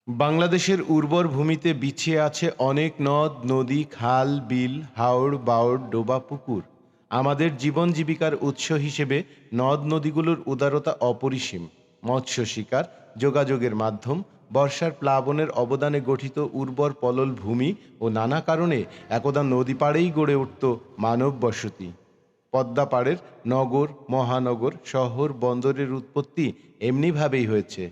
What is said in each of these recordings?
বাংলাদেশের উর্বর ভূমিতে বিছিয়ে আছে অনেক নদ নদী, খাল, বিল, হাওর বাওর, ডোবা, পুকুর। আমাদের জীবন জীবিকার উৎস হিসেবে নদ নদীগুলোর উদারতা অপরিসীম। মৎস্য শিকার, যোগাযোগের মাধ্যম, বর্ষার প্লাবনের অবদানে গঠিত উর্বর পলল ভূমি ও নানা কারণে একদা নদী পাড়েই গড়ে উঠত মানব বসতি। পদ্মা পাড়ের নগর, মহানগর, শহর, বন্দরের উৎপত্তি এমনিভাবেই হয়েছে।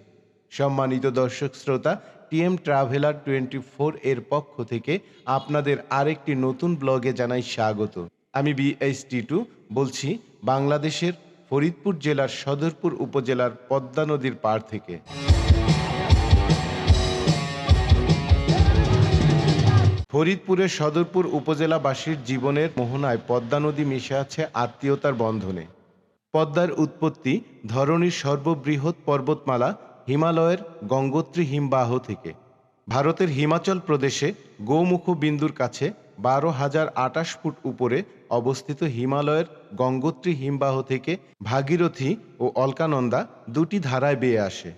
সম্মানিত দর্শক শ্রোতা, টিএম ট্রাভেলার 24 এর পক্ষ থেকে আপনাদের আরেকটি নতুন ব্লগে জানাই স্বাগত। আমি BH2 বলছি বাংলাদেশের ফরিদপুর জেলার সদরপুর উপজেলার পদ্মা নদীর পাড় থেকে। ফরিদপুরের সদরপুর উপজেলাবাসীর জীবনের মোহনায় পদ্মা নদী মিশে আছে আত্মীয়তার বন্ধনে। পদ্মার উৎপত্তি ধরণীর সর্ববৃহৎ পর্বতমালা হিমালয়ের গঙ্গোত্রী হিমবাহ থেকে। ভারতের হিমাচল প্রদেশে গোমুখ বিন্দুর কাছে 12,028 ফুট উপরে অবস্থিত হিমালয়ের গঙ্গোত্রী হিমবাহ থেকে ভাগীরথী ও অলকানন্দা দুটি ধারায় বেয়ে আসে।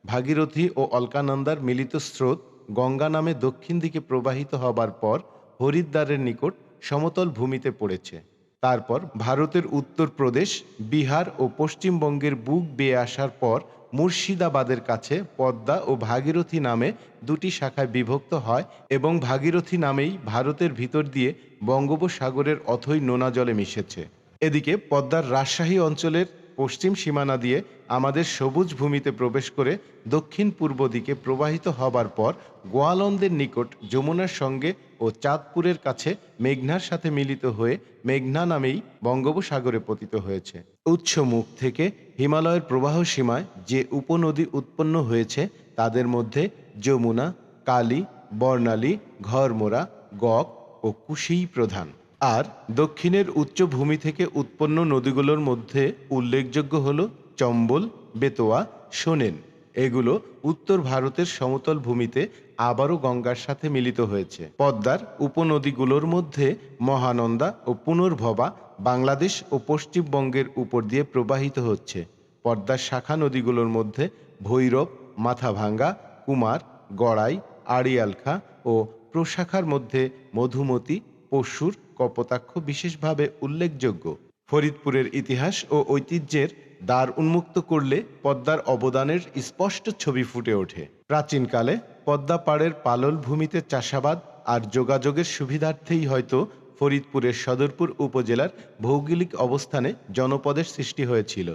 ভাগীরথী ও অলকানন্দার মিলিত স্রোত গঙ্গা নামে দক্ষিণ দিকে প্রবাহিত হবার পর হরিদ্বারের নিকট সমতল ভূমিতে পড়েছে। তারপর ভারতের উত্তরপ্রদেশ, বিহার ও পশ্চিমবঙ্গের বুক বেয়ে আসার পর মুর্শিদাবাদের কাছে পদ্মা ও ভাগীরথী নামে দুটি শাখায় বিভক্ত হয় এবং ভাগীরথী নামেই ভারতের ভিতর দিয়ে বঙ্গোপসাগরের অথই নোনা জলে মিশেছে। এদিকে পদ্মার রাজশাহী অঞ্চলের পশ্চিম সীমানা দিয়ে আমাদের সবুজ ভূমিতে প্রবেশ করে দক্ষিণ পূর্ব দিকে প্রবাহিত হবার পর গোয়ালন্দের নিকট যমুনার সঙ্গে ও চাঁদপুরের কাছে মেঘনার সাথে মিলিত হয়ে মেঘনা নামেই বঙ্গোপসাগরে পতিত হয়েছে। উৎসমুখ থেকে হিমালয়ের প্রবাহ সীমায় যে উপনদী উৎপন্ন হয়েছে তাদের মধ্যে যমুনা, কালী, বর্ণালী, ঘরমোরা, গক ও কুশিই প্রধান। আর দক্ষিণের উচ্চভূমি থেকে উৎপন্ন নদীগুলোর মধ্যে উল্লেখযোগ্য হল চম্বল, বেতোয়া, সোনেন। এগুলো উত্তর ভারতের সমতল ভূমিতে আবারও গঙ্গার সাথে মিলিত হয়েছে। পদ্মার উপনদীগুলোর মধ্যে মহানন্দা ও পুনর্ভবা বাংলাদেশ ও পশ্চিমবঙ্গের উপর দিয়ে প্রবাহিত হচ্ছে। পদ্মার শাখা নদীগুলোর মধ্যে ভৈরব, মাথাভাঙ্গা, কুমার, গড়াই, আড়িয়ালখা ও প্রশাখার মধ্যে মধুমতি, পশুর, কপোতাক্ষ বিশেষভাবে উল্লেখযোগ্য। ফরিদপুরের ইতিহাস ও ঐতিহ্যের দ্বার উন্মুক্ত করলে পদ্মার অবদানের স্পষ্ট ছবি ফুটে ওঠে। প্রাচীনকালে পদ্মা পাড়ের পালল ভূমিতে চাষাবাদ আর যোগাযোগের সুবিধার্থেই হয়তো ফরিদপুরের সদরপুর উপজেলার ভৌগোলিক অবস্থানে জনপদের সৃষ্টি হয়েছিল।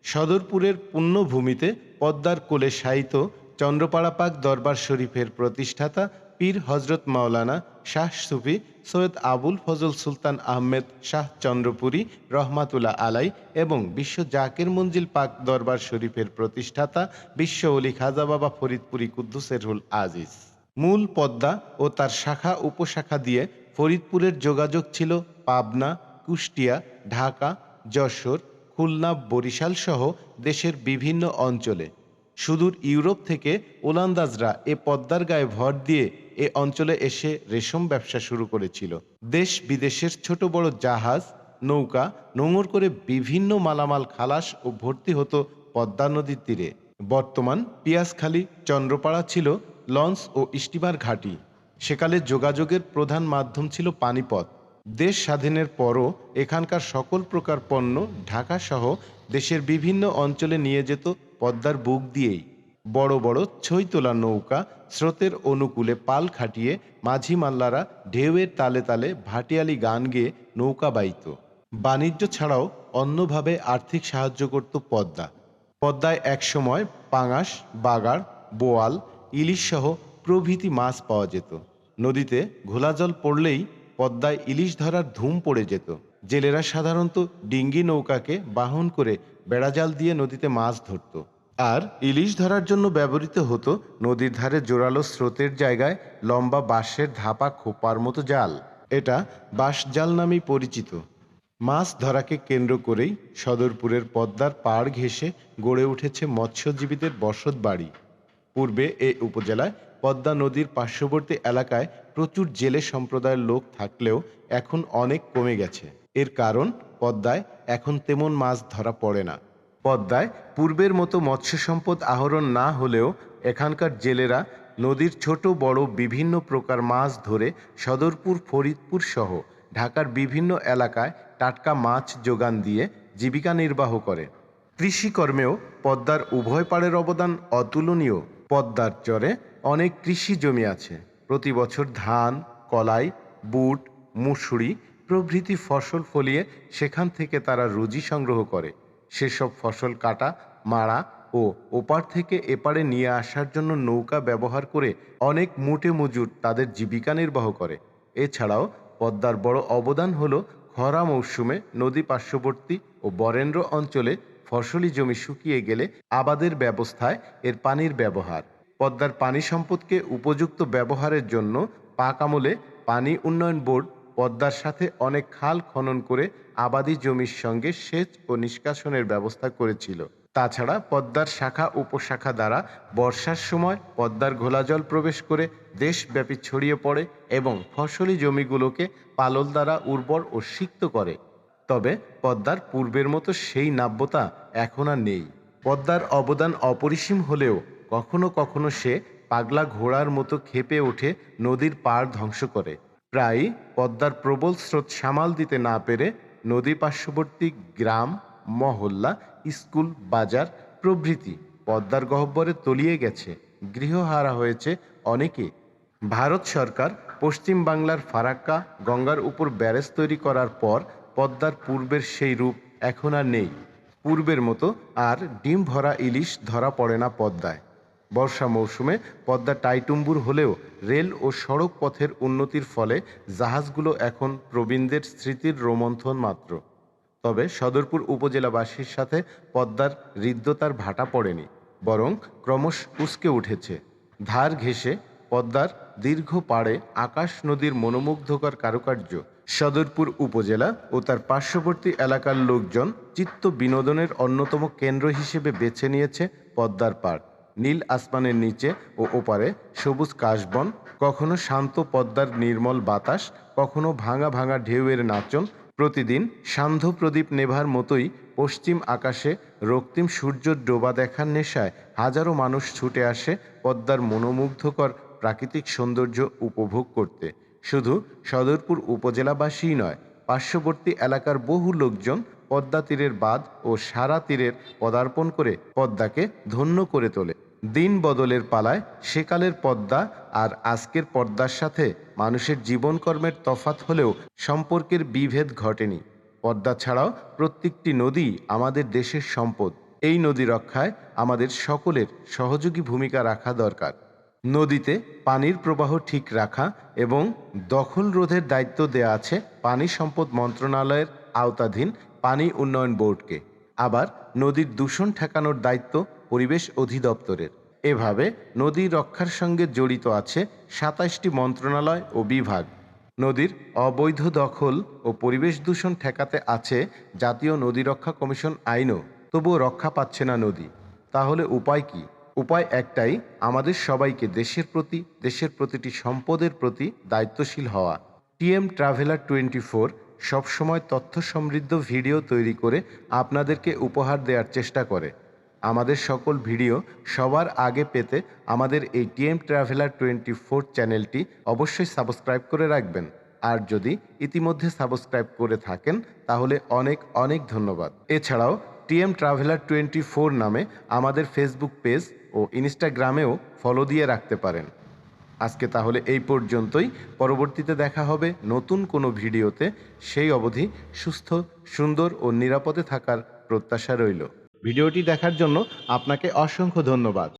সদরপুরের পুণ্যভূমিতে পদ্মার কোলে শায়িত চন্দ্রপাড়া পাক দরবার শরীফের প্রতিষ্ঠাতা পীর হজরত মাওলানা শাহ সুফি সৈয়দ আবুল ফজল সুলতান আহমেদ শাহ চন্দ্রপুরী রহমাতুল্লাহ আলাই এবং বিশ্ব জাকির মঞ্জিল পাক দরবার শরীফের প্রতিষ্ঠাতা বিশ্ব অলি খাজা বাবা ফরিদপুরী কুদ্দুসের রুল আজিজ। মূল পদ্মা ও তার শাখা উপশাখা দিয়ে ফরিদপুরের যোগাযোগ ছিল পাবনা, কুষ্টিয়া, ঢাকা, যশোর, খুলনা, বরিশাল সহ দেশের বিভিন্ন অঞ্চলে। সুদূর ইউরোপ থেকে ওলন্দাজরা এ পদ্মার গায়ে ভর দিয়ে এ অঞ্চলে এসে রেশম ব্যবসা শুরু করেছিল। দেশ বিদেশের ছোট বড় জাহাজ, নৌকা নোঙর করে বিভিন্ন মালামাল খালাস ও ভর্তি হতো পদ্মা নদীর তীরে। বর্তমান পিয়াজখালী, চন্দ্রপাড়া ছিল লঞ্চ ও স্টিমার ঘাঁটি। সেকালে যোগাযোগের প্রধান মাধ্যম ছিল পানিপথ। দেশ স্বাধীনের পরও এখানকার সকল প্রকার পণ্য ঢাকা সহ দেশের বিভিন্ন অঞ্চলে নিয়ে যেত পদ্মার বুক দিয়েই। বড় বড় ছই তোলা নৌকা স্রোতের অনুকূলে পাল খাটিয়ে মাঝি মাল্লারা ঢেউয়ের তালে তালে ভাটিয়ালি গান গেয়ে নৌকা বাইত। বাণিজ্য ছাড়াও অন্যভাবে আর্থিক সাহায্য করত পদ্মা। পদ্মায় একসময় পাঙাশ, বাগাড়, বোয়াল, ইলিশ সহ প্রভৃতি মাছ পাওয়া যেত। নদীতে ঘোলাজল পড়লেই পদ্মায় ইলিশ ধরার ধুম পড়ে যেত। জেলেরা সাধারণত ডিঙ্গি নৌকাকে বাহন করে বেড়াজাল দিয়ে নদীতে মাছ ধরত। আর ইলিশ ধরার জন্য ব্যবহৃত হতো নদীর ধারে জোরালো স্রোতের জায়গায় লম্বা বাঁশের ধাপা খোপার মতো জাল। এটা বাঁশ জাল নামেই পরিচিত। মাছ ধরাকে কেন্দ্র করেই সদরপুরের পদ্মার পাড় ঘেঁষে গড়ে উঠেছে মৎস্যজীবীদের বসত বাড়ি। পূর্বে এই উপজেলায় পদ্মা নদীর পার্শ্ববর্তী এলাকায় প্রচুর জেলে সম্প্রদায়ের লোক থাকলেও এখন অনেক কমে গেছে। এর কারণ পদ্মায় এখন তেমন মাছ ধরা পড়ে না। পদ্মায় পূর্বের মতো মৎস্য সম্পদ আহরণ না হলেও এখানকার জেলেরা নদীর ছোট বড় বিভিন্ন প্রকার মাছ ধরে সদরপুর, ফরিদপুর সহ ঢাকার বিভিন্ন এলাকায় টাটকা মাছ যোগান দিয়ে জীবিকা নির্বাহ করে। কৃষিকর্মেও পদ্মার উভয় পাড়ের অবদান অতুলনীয়। পদ্মার চরে অনেক কৃষি জমি আছে। প্রতি বছর ধান, কলাই, বুট, মুসুরি প্রভৃতি ফসল ফলিয়ে সেখান থেকে তারা রুজি সংগ্রহ করে। সেসব ফসল কাটা, মাড়া ও ওপার থেকে এপারে নিয়ে আসার জন্য নৌকা ব্যবহার করে অনেক মুটে মজুর তাদের জীবিকা নির্বাহ করে। এছাড়াও পদ্মার বড় অবদান হলো খরা মৌসুমে নদী পার্শ্ববর্তী ও বরেন্দ্র অঞ্চলে ফসলি জমি শুকিয়ে গেলে আবাদের ব্যবস্থায় এর পানির ব্যবহার। পদ্মার পানি সম্পদকে উপযুক্ত ব্যবহারের জন্য পাক আমলে পানি উন্নয়ন বোর্ড পদ্মার সাথে অনেক খাল খনন করে আবাদি জমির সঙ্গে সেচ ও নিষ্কাশনের ব্যবস্থা করেছিল। তাছাড়া পদ্মার শাখা উপশাখা দ্বারা বর্ষার সময় পদ্মার ঘোলাজল প্রবেশ করে দেশব্যাপী ছড়িয়ে পড়ে এবং ফসলি জমিগুলোকে পালল দ্বারা উর্বর ও সিক্ত করে। তবে পদ্মার পূর্বের মতো সেই নাব্যতা এখন আর নেই। পদ্মার অবদান অপরিসীম হলেও কখনো কখনো সে পাগলা ঘোড়ার মতো ক্ষেপে ওঠে নদীর পাড় ধ্বংস করে। প্রায় পদ্মার প্রবল স্রোত সামাল দিতে না পেরে নদী পার্শ্ববর্তী গ্রাম, মহল্লা, স্কুল, বাজার প্রভৃতি পদ্মার গহ্বরে তলিয়ে গেছে। গৃহহারা হয়েছে অনেকে। ভারত সরকার পশ্চিম বাংলার ফারাক্কা গঙ্গার উপর ব্যারেজ তৈরি করার পর পদ্মার পূর্বের সেই রূপ এখন আর নেই। পূর্বের মতো আর ডিম ভরা ইলিশ ধরা পড়ে না পদ্মায়। বর্ষা মৌসুমে পদ্মা টাইটুম্বুর হলেও রেল ও সড়ক পথের উন্নতির ফলে জাহাজগুলো এখন প্রবীণদের স্মৃতির রোমন্থন মাত্র। তবে সদরপুর উপজেলাবাসীর সাথে পদ্মার হৃদ্যতার ভাটা পড়েনি, বরং ক্রমশ উস্কে উঠেছে। ধার ঘেঁষে পদ্মার দীর্ঘ পাড়ে আকাশ নদীর মনোমুগ্ধকর কারুকার্য। সদরপুর উপজেলা ও তার পার্শ্ববর্তী এলাকার লোকজন চিত্ত বিনোদনের অন্যতম কেন্দ্র হিসেবে বেছে নিয়েছে পদ্মার পাড়। নীল আসমানের নিচে ও ওপারে সবুজ কাশবন, কখনো শান্ত পদ্মার নির্মল বাতাস, কখনো ভাঙা ভাঙা ঢেউয়ের নাচন। প্রতিদিন সান্ধ্য প্রদীপ নেভার মতোই পশ্চিম আকাশে রক্তিম সূর্য ডোবা দেখার নেশায় হাজারো মানুষ ছুটে আসে পদ্মার মনোমুগ্ধকর প্রাকৃতিক সৌন্দর্য উপভোগ করতে। শুধু সদরপুর উপজেলাবাসীই নয়, পার্শ্ববর্তী এলাকার বহু লোকজন পদ্মা তীরের বাঁধ ও সারা তীরের পদার্পণ করে পদ্মাকে ধন্য করে তোলে। দিন বদলের পালায় সেকালের পদ্মা আর আজকের পদ্মার সাথে মানুষের জীবনকর্মের তফাৎ হলেও সম্পর্কের বিভেদ ঘটেনি। পদ্মা ছাড়াও প্রত্যেকটি নদী আমাদের দেশের সম্পদ। এই নদী রক্ষায় আমাদের সকলের সহযোগী ভূমিকা রাখা দরকার। নদীতে পানির প্রবাহ ঠিক রাখা এবং দখল রোধের দায়িত্ব দেয়া আছে পানি সম্পদ মন্ত্রণালয়ের আওতাধীন পানি উন্নয়ন বোর্ডকে। আবার নদীর দূষণ ঠেকানোর দায়িত্ব পরিবেশ অধিদপ্তরের। এভাবে নদী রক্ষার সঙ্গে জড়িত আছে ২৭টি মন্ত্রণালয় ও বিভাগ। নদীর অবৈধ দখল ও পরিবেশ দূষণ ঠেকাতে আছে জাতীয় নদী রক্ষা কমিশন আইনও। তবুও রক্ষা পাচ্ছে না নদী। তাহলে উপায় কি? উপায় একটাই, আমাদের সবাইকে দেশের প্রতি, দেশের প্রতিটি সম্পদের প্রতি দায়িত্বশীল হওয়া। টিএম ট্রাভেলার 24 সবসময় তথ্য সমৃদ্ধ ভিডিও তৈরি করে আপনাদেরকে উপহার দেওয়ার চেষ্টা করে। আমাদের সকল ভিডিও সবার আগে পেতে আমাদের এই টিএম ট্রাভেলার 24 চ্যানেলটি অবশ্যই সাবস্ক্রাইব করে রাখবেন। আর যদি ইতিমধ্যে সাবস্ক্রাইব করে থাকেন তাহলে অনেক অনেক ধন্যবাদ। এছাড়াও টিএম ট্রাভেলার 24 নামে আমাদের ফেসবুক পেজ ও ইনস্টাগ্রামেও ফলো দিয়ে রাখতে পারেন। আজকে তাহলে এই পর্যন্তই। পরবর্তীতে দেখা হবে নতুন কোনো ভিডিওতে। সেই অবধি সুস্থ, সুন্দর ও নিরাপদে থাকার প্রত্যাশা রইল। ভিডিওটি দেখার জন্য আপনাকে অসংখ্য ধন্যবাদ।